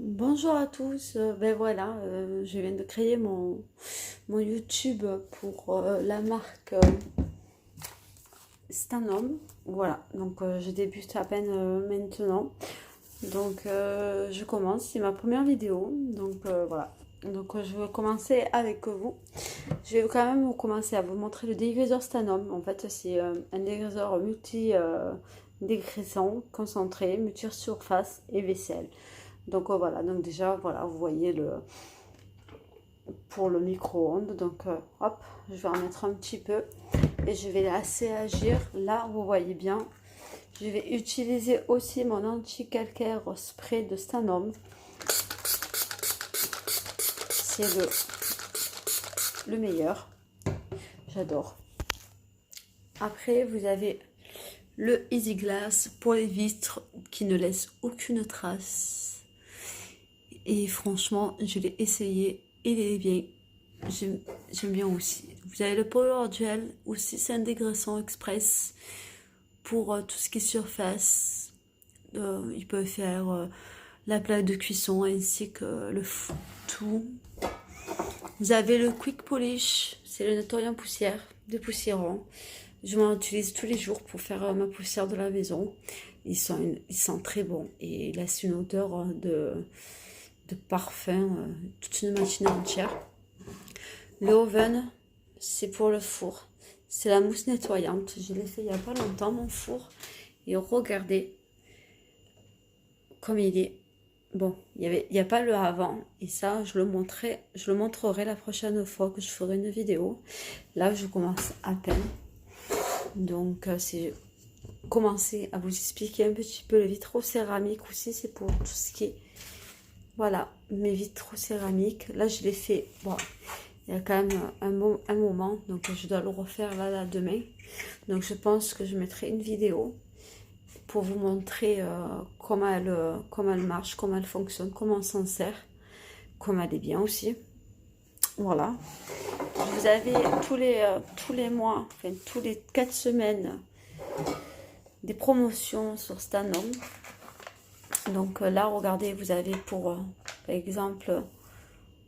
Bonjour à tous, ben voilà, je viens de créer mon YouTube pour la marque Stanom. Voilà, donc je débute à peine maintenant. Donc je commence, c'est ma première vidéo. Donc voilà, donc je vais commencer avec vous. Je vais quand même commencer à vous montrer le dégriseur Stanom. En fait, c'est un dégriseur multi dégraissant, concentré, multi-surface et vaisselle. Donc voilà, donc déjà, voilà, vous voyez pour le micro-ondes. Donc hop, je vais en mettre un petit peu et je vais laisser agir. Là, vous voyez bien, je vais utiliser aussi mon anti-calcaire spray de Stanom. C'est le meilleur. J'adore. Après, vous avez le Easy Glass pour les vitres qui ne laisse aucune trace. Et franchement, je l'ai essayé. Il est bien. J'aime bien aussi. Vous avez le Power Gel, aussi c'est un dégraissant express pour tout ce qui est surface. Il peut faire la plaque de cuisson ainsi que le tout. Vous avez le Quick Polish, c'est le nettoyant poussière, dépoussiérant. Je m'en utilise tous les jours pour faire ma poussière de la maison. Il sent très bon et il laisse une odeur de parfum toute une matinée entière. Le Oven, c'est pour le four. C'est la mousse nettoyante. Je l'ai fait il n'y a pas longtemps, mon four. Et regardez comme il est. Bon, il n'y a pas le avant. Et ça, je le montrerai la prochaine fois que je ferai une vidéo. Là, je commence à peine. Donc, c'est commencer à vous expliquer un petit peu le vitrocéramique aussi. C'est pour tout ce qui est... Voilà, mes vitrocéramiques. Là, je l'ai fait... Bon, il y a quand même un moment, donc je dois le refaire là demain. Donc je pense que je mettrai une vidéo pour vous montrer comment elle marche, comment elle fonctionne, comment on s'en sert, comment elle est bien aussi. Voilà. Vous avez tous les mois, enfin tous les 4 semaines, des promotions sur Stanom. Donc là, regardez, vous avez pour par exemple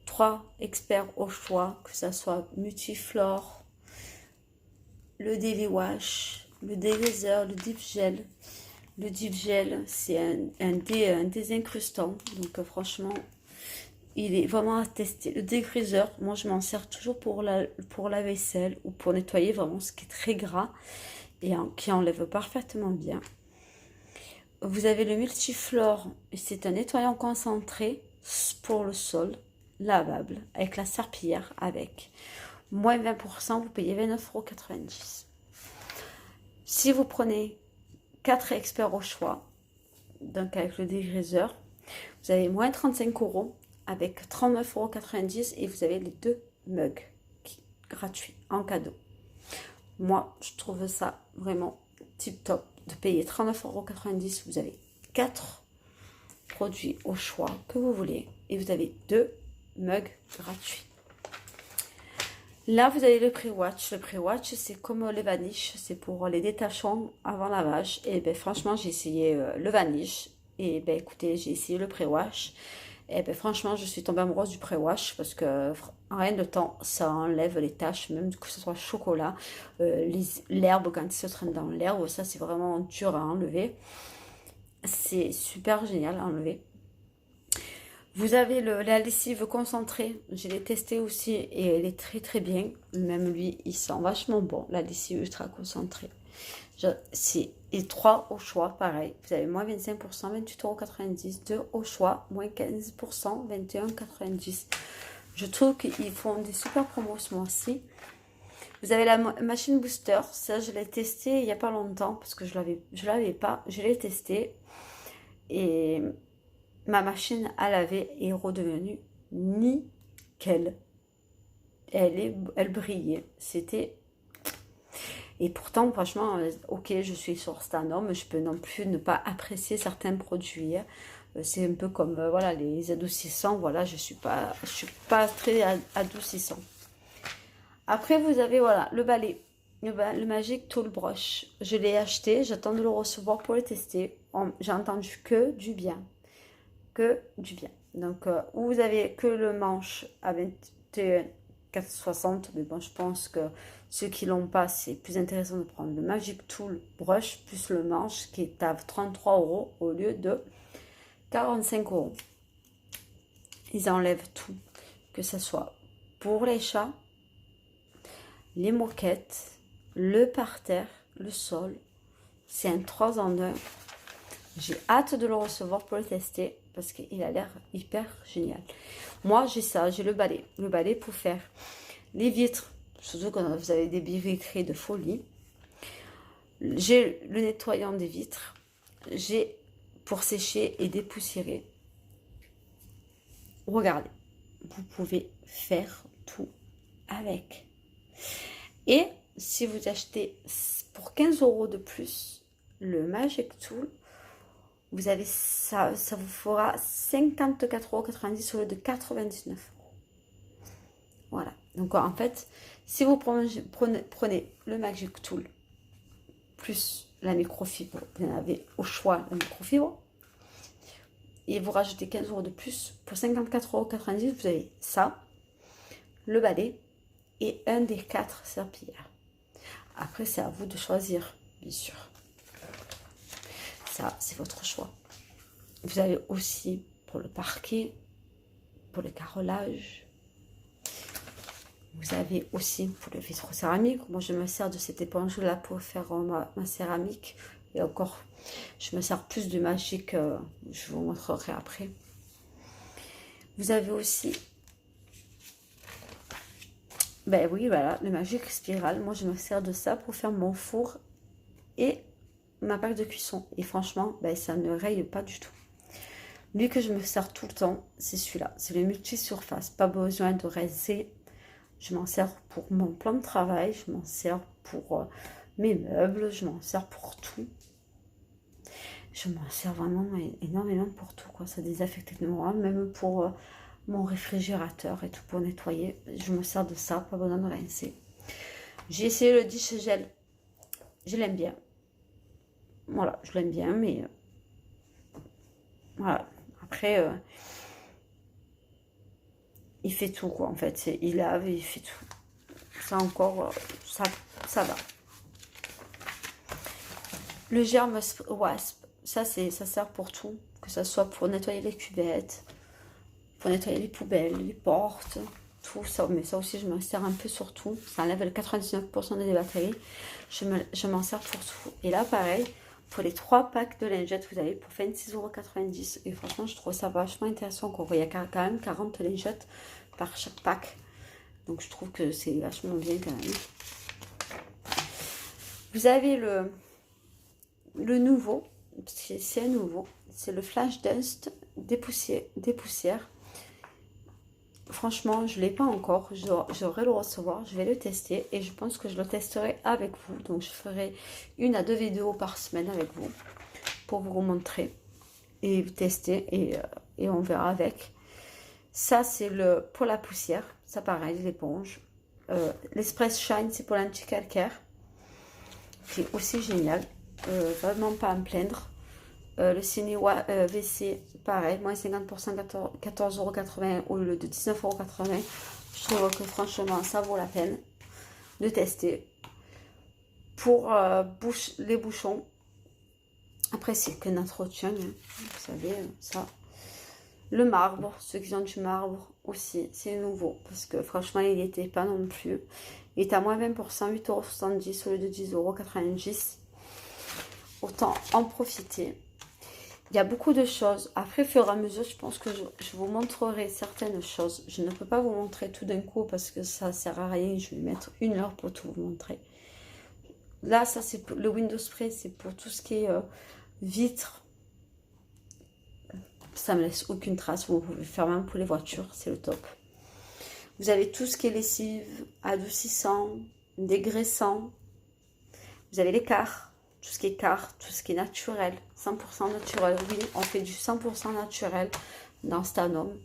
3 experts au choix, que ce soit Multiflore, le Daily Wash, le dégriseur, le Deep Gel. Le Deep Gel, c'est un désincrustant. Donc franchement, il est vraiment à tester. Le dégriseur, moi je m'en sers toujours pour la vaisselle ou pour nettoyer vraiment ce qui est très gras et qui enlève parfaitement bien. Vous avez le Multiflore, c'est un nettoyant concentré pour le sol, lavable, avec la serpillière, avec moins 20%, vous payez 29,90 €. Si vous prenez 4 experts au choix, donc avec le dégriseur, vous avez moins 35 € avec 39,90 € et vous avez les 2 mugs gratuits en cadeau. Moi, je trouve ça vraiment tip top de payer 39,90 €. Vous avez 4 produits au choix que vous voulez et vous avez 2 mugs gratuits. Là, vous avez le pré-watch. Le pré-watch, c'est comme le vanish. C'est pour les détachements avant lavage. Et ben franchement, j'ai essayé le vanish. Et ben écoutez, j'ai essayé le pré-wash. Et ben franchement, je suis tombée amoureuse du pré-wash parce que en rien de temps, ça enlève les taches, même que ce soit chocolat, l'herbe quand il se traîne dans l'herbe. Ça, c'est vraiment dur à enlever. C'est super génial à enlever. Vous avez la lessive concentrée, je l'ai testé aussi et elle est très très bien. Même lui, il sent vachement bon, la lessive ultra concentrée. C'est et 3 au choix, pareil. Vous avez moins 25%, 28,90 €. 2 au choix, moins 15%, 21,90 €. Je trouve qu'ils font des super promos ce mois-ci. Vous avez la machine booster, ça je l'ai testé il n'y a pas longtemps parce que je l'avais pas, je l'ai testé et ma machine à laver est redevenue nickel. Elle brillait. C'était... Et pourtant, franchement, ok, je suis sur Stanom, je peux non plus ne pas apprécier certains produits. C'est un peu comme voilà, les adoucissants. Voilà, je suis pas très adoucissant. Après, vous avez voilà, le balai. Le Magic Tool Brush. Je l'ai acheté, j'attends de le recevoir pour le tester. J'ai entendu que du bien. Que du bien. Donc, ou vous avez que le manche à 21,460, mais bon, je pense que ceux qui l'ont pas, c'est plus intéressant de prendre le Magic Tool Brush plus le manche qui est à 33 € au lieu de 45 €. Ils enlèvent tout, que ce soit pour les chats, les moquettes, le parterre, le sol. C'est un 3 en 1. J'ai hâte de le recevoir pour le tester parce qu'il a l'air hyper génial. Moi, j'ai ça, j'ai le balai. Le balai pour faire les vitres, surtout quand vous avez des vitrées de folie. J'ai le nettoyant des vitres. J'ai pour sécher et dépoussiérer. Regardez, vous pouvez faire tout avec. Et si vous achetez pour 15 € de plus le Magic Tool, vous avez ça vous fera 54,90 € au lieu de 99 €. Voilà. Donc en fait, si vous prenez le Magic Tool plus la microfibre, vous en avez au choix la microfibre, et vous rajoutez 15 € de plus, pour 54,90 €, vous avez ça, le balai et un des 4 serpillères. Après, c'est à vous de choisir, bien sûr. Ça, c'est votre choix. Vous avez aussi pour le parquet, pour le carrelage. Vous avez aussi pour le vitre céramique. Moi, je me sers de cette éponge-là pour faire ma céramique. Et encore, je me sers plus du Magic. Je vous montrerai après. Vous avez aussi... Ben oui, voilà, le Magic Spirale. Moi, je me sers de ça pour faire mon four et ma plaque de cuisson. Et franchement, ben, ça ne raye pas du tout. Lui que je me sers tout le temps, c'est celui-là. C'est le multi-surface. Pas besoin de rincer. Je m'en sers pour mon plan de travail. Je m'en sers pour mes meubles. Je m'en sers pour tout. Je m'en sers vraiment énormément pour tout, quoi. Ça désaffecte énormément, même pour mon réfrigérateur et tout, pour nettoyer. Je me sers de ça, pas besoin de rincer. J'ai essayé le dish gel. Je l'aime bien. Voilà, je l'aime bien, mais voilà. Après, il fait tout, quoi, en fait. Il lave et il fait tout. Ça encore, ça va. Le germe wasp, ça sert pour tout. Que ça soit pour nettoyer les cuvettes, pour nettoyer les poubelles, les portes, tout ça. Mais ça aussi, je m'en sers un peu sur tout. Ça enlève le 99% des batteries. Je m'en sers pour tout. Et là, pareil, pour les 3 packs de lingettes, vous avez pour 26,90 €. Et franchement, je trouve ça vachement intéressant. Il y a quand même 40 lingettes par chaque pack. Donc, je trouve que c'est vachement bien quand même. Vous avez le nouveau, c'est un nouveau, c'est le Flash Dust dépoussière. Franchement, je ne l'ai pas encore, j'aurai le recevoir, je vais le tester et je pense que je le testerai avec vous. Donc je ferai 1 à 2 vidéos par semaine avec vous pour vous montrer et tester et on verra avec. Ça c'est pour la poussière, ça pareil, l'éponge. L'Express Shine, c'est pour l'anti-calcaire, qui est aussi génial, vraiment pas à me plaindre. Le Ciné WC, pareil, moins 50%, 14,80 € au lieu de 19,80 €. Je trouve que franchement, ça vaut la peine de tester. Pour les bouchons, après, c'est qu'un entretien, hein, vous savez, ça. Le marbre, ceux qui ont du marbre aussi, c'est nouveau, parce que franchement, il n'y était pas non plus. Il est à moins 20%, 8,70 € au lieu de 10,90 €. Autant en profiter. Il y a beaucoup de choses. Après, au fur et à mesure, je pense que je vous montrerai certaines choses. Je ne peux pas vous montrer tout d'un coup parce que ça ne sert à rien. Je vais mettre 1 heure pour tout vous montrer. Là, ça, c'est le Window Spray. C'est pour tout ce qui est vitre. Ça ne me laisse aucune trace. Vous pouvez faire même pour les voitures. C'est le top. Vous avez tout ce qui est lessive, adoucissant, dégraissant. Vous avez l'écart. Tout ce qui est quart, tout ce qui est naturel, 100% naturel. Oui, on fait du 100% naturel dans Stanum.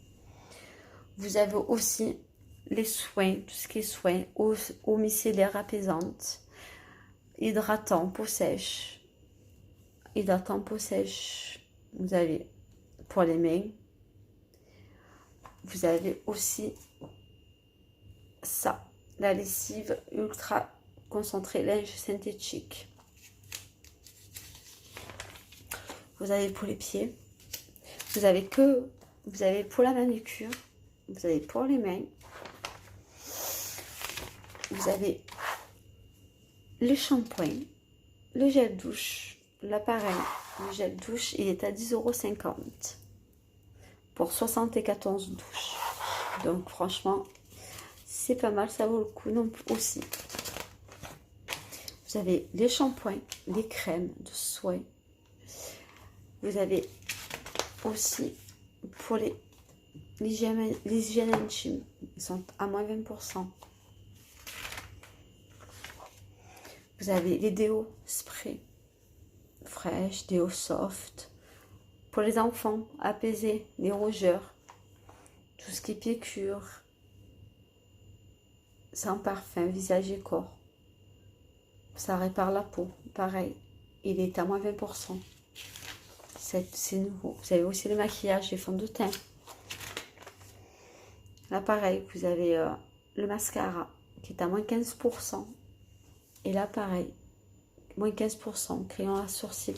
Vous avez aussi les soins, tout ce qui est soins, eau micellaire apaisante, hydratant, peau sèche. Hydratant, peau sèche. Vous avez pour les mains, vous avez aussi ça, la lessive ultra concentrée, linge synthétique. Vous avez pour les pieds, vous avez pour la manucure, vous avez pour les mains, vous avez le shampoing, le gel douche, l'appareil. Le gel douche, il est à 10,50 € pour 74 douches. Donc franchement, c'est pas mal, ça vaut le coup non plus aussi. Vous avez les shampoings, les crèmes de soins. Vous avez aussi pour l'hygiène intime, ils sont à moins 20%. Vous avez les déos spray fraîches, déos soft. Pour les enfants, apaiser les rougeurs, tout ce qui est piqûre, sans parfum, visage et corps. Ça répare la peau, pareil, il est à moins 20%. C'est nouveau. Vous avez aussi le maquillage et fonds de teint. Là, pareil, vous avez le mascara qui est à moins 15%. Et là, pareil, moins 15%, crayon à sourcils.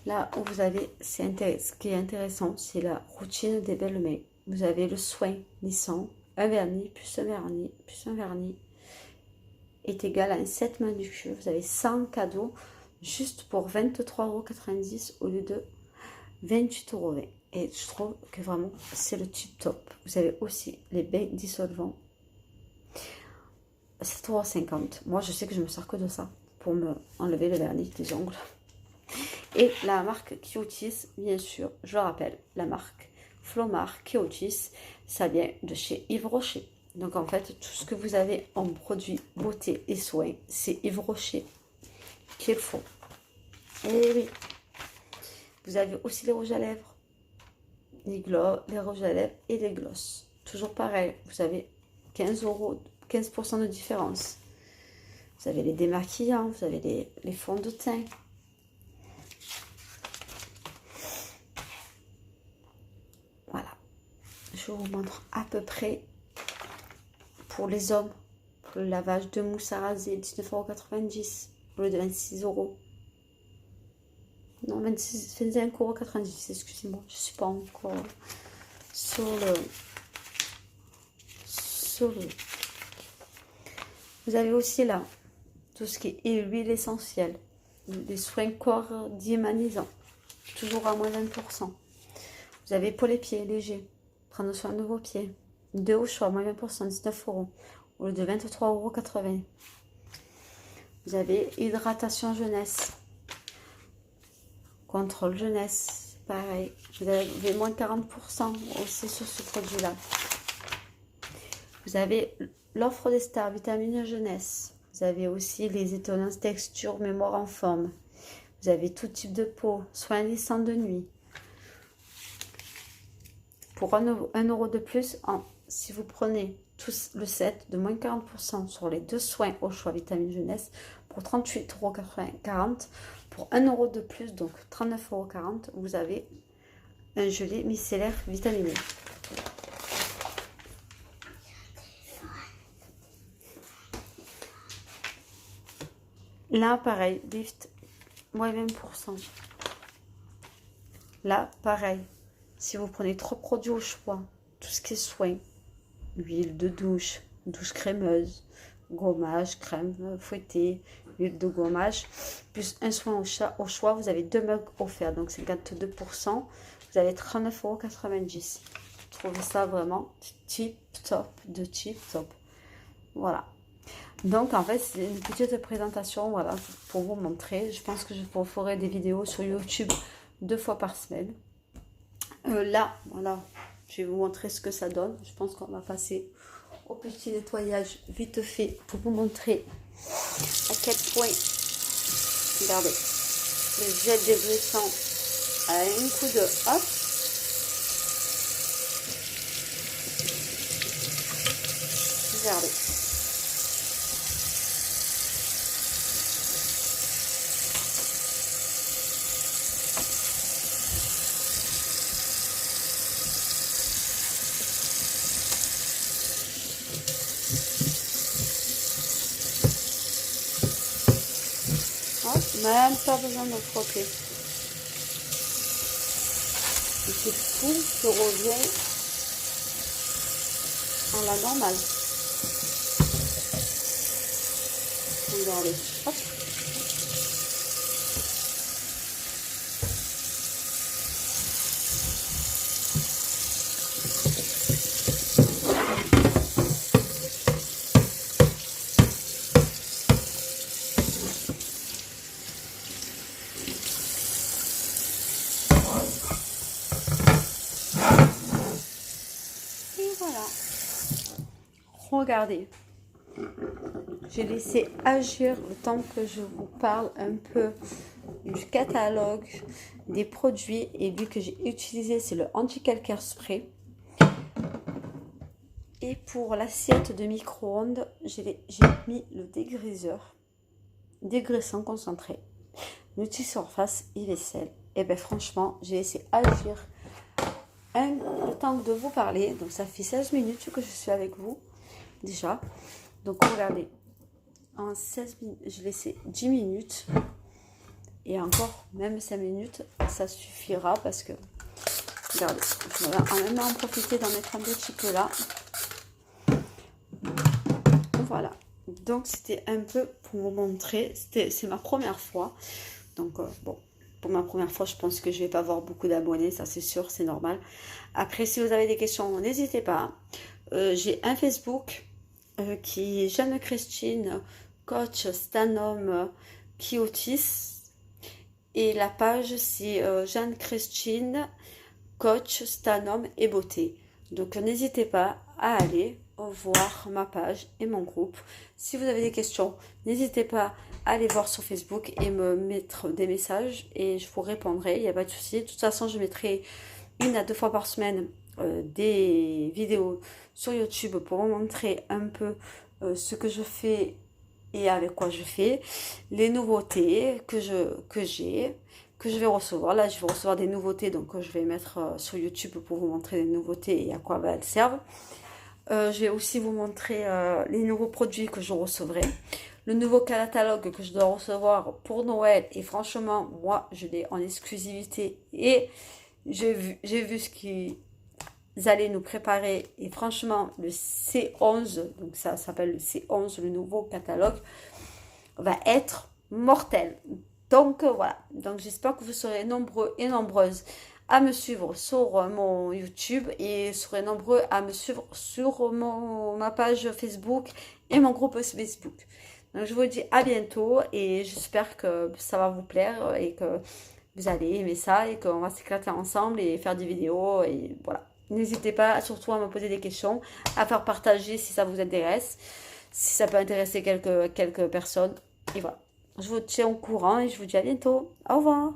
Là où vous avez, ce qui est intéressant, c'est la routine des belles-mères. Vous avez le soin lissant, un vernis, plus un vernis, plus un vernis, est égal à un set manucure. Vous avez 100 cadeaux juste pour 23,90 € au lieu de 28,20 €. Et je trouve que vraiment, c'est le tip top. Vous avez aussi les bains dissolvants. 7,50 €. Moi, je sais que je me sers que de ça pour me enlever le vernis des ongles. Et la marque Kiotis, bien sûr, je le rappelle, la marque Flomar Kiotis, ça vient de chez Yves Rocher. Donc, en fait, tout ce que vous avez en produits beauté et soins, c'est Yves Rocher qu'il faut. Et oui, vous avez aussi les rouges à lèvres, les rouges à lèvres et les glosses. Toujours pareil, vous avez 15% de différence. Vous avez les démaquillants, vous avez les fonds de teint. Voilà, je vous montre à peu près pour les hommes, pour le lavage de mousse à raser, 19,90 € au lieu de 26 €. Non, 25,90 €, excusez-moi, je ne suis pas encore sur le... Vous avez aussi là, tout ce qui est huile essentielle, des soins corps diémanisants, toujours à moins 20%. Vous avez pour les pieds légers, prendre soin de vos pieds, 2 au choix, moins 20%, 19 € au lieu de 23,80 €. Vous avez hydratation jeunesse, contrôle jeunesse, pareil. Vous avez moins 40% aussi sur ce produit-là. Vous avez l'offre des stars, vitamine jeunesse. Vous avez aussi les étonnantes textures, mémoire en forme. Vous avez tout type de peau, soins lissants de nuit. Pour 1 € de plus, si vous prenez tout le set de moins 40% sur les 2 soins au choix vitamine jeunesse, pour 38,40 €, pour 1 € de plus, donc 39,40 €, vous avez un gelé micellaire vitaminé. Là, pareil, lift, moins 20%. Là, pareil, si vous prenez 3 produits au choix, tout ce qui est soin, huile de douche, douche crémeuse, gommage, crème fouettée, huile de gommage, plus un soin au choix, vous avez 2 mugs offerts, donc 52%, vous avez 39,90 €. Je trouve ça vraiment tip top, de tip top. Voilà. Donc en fait c'est une petite présentation, voilà, pour vous montrer. Je pense que je vous ferai des vidéos sur YouTube 2 fois par semaine. Là, voilà, je vais vous montrer ce que ça donne. Je pense qu'on va passer au petit nettoyage vite fait pour vous montrer à quel point, regardez, le gel dégraissant à un coup de hop. Regardez. Même pas besoin de frotter. Et c'est fou, je reviens à la normale. Regardez, hop. Et voilà. Regardez. J'ai laissé agir le temps que je vous parle un peu du catalogue des produits. Et lui que j'ai utilisé, c'est le anti-calcaire spray. Et pour l'assiette de micro-ondes, j'ai mis le dégriseur, dégraissant concentré, multi-surface et vaisselle. Et bien franchement, j'ai laissé agir le temps de vous parler. Donc ça fait 16 minutes que je suis avec vous déjà. Donc regardez, en 16 minutes, j'ai laissé 10 minutes. Et encore, même 5 minutes, ça suffira parce que, regardez, je vais même en profiter d'en mettre un petit peu là. Voilà, donc c'était un peu pour vous montrer, c'est ma première fois. Donc bon, pour ma première fois, je pense que je vais pas avoir beaucoup d'abonnés, ça c'est sûr, c'est normal. Après, si vous avez des questions, n'hésitez pas. J'ai un Facebook qui est Jeanne Christine, coach Stanum Kiotis. Et la page, c'est Jeanne Christine, coach Stanum et beauté. Donc n'hésitez pas à aller voir ma page et mon groupe. Si vous avez des questions, n'hésitez pas à aller voir sur Facebook et me mettre des messages et je vous répondrai, il n'y a pas de souci. De toute façon, je mettrai 1 à 2 fois par semaine des vidéos sur YouTube pour vous montrer un peu ce que je fais et avec quoi je fais, les nouveautés que je vais recevoir. Là, je vais recevoir des nouveautés, donc je vais mettre sur YouTube pour vous montrer les nouveautés et à quoi elles servent. Je vais aussi vous montrer les nouveaux produits que je recevrai. Le nouveau catalogue que je dois recevoir pour Noël. Et franchement, moi, je l'ai en exclusivité. Et j'ai vu ce qu'ils allaient nous préparer. Et franchement, le C11, donc ça s'appelle le C11, le nouveau catalogue, va être mortel. Donc voilà, donc j'espère que vous serez nombreux et nombreuses à me suivre sur mon YouTube et serez nombreux à me suivre sur ma page Facebook et mon groupe Facebook. Donc je vous dis à bientôt et j'espère que ça va vous plaire et que vous allez aimer ça et qu'on va s'éclater ensemble et faire des vidéos et voilà. N'hésitez pas surtout à me poser des questions, à faire partager si ça vous intéresse, si ça peut intéresser quelques personnes et voilà. Je vous tiens au courant et je vous dis à bientôt. Au revoir.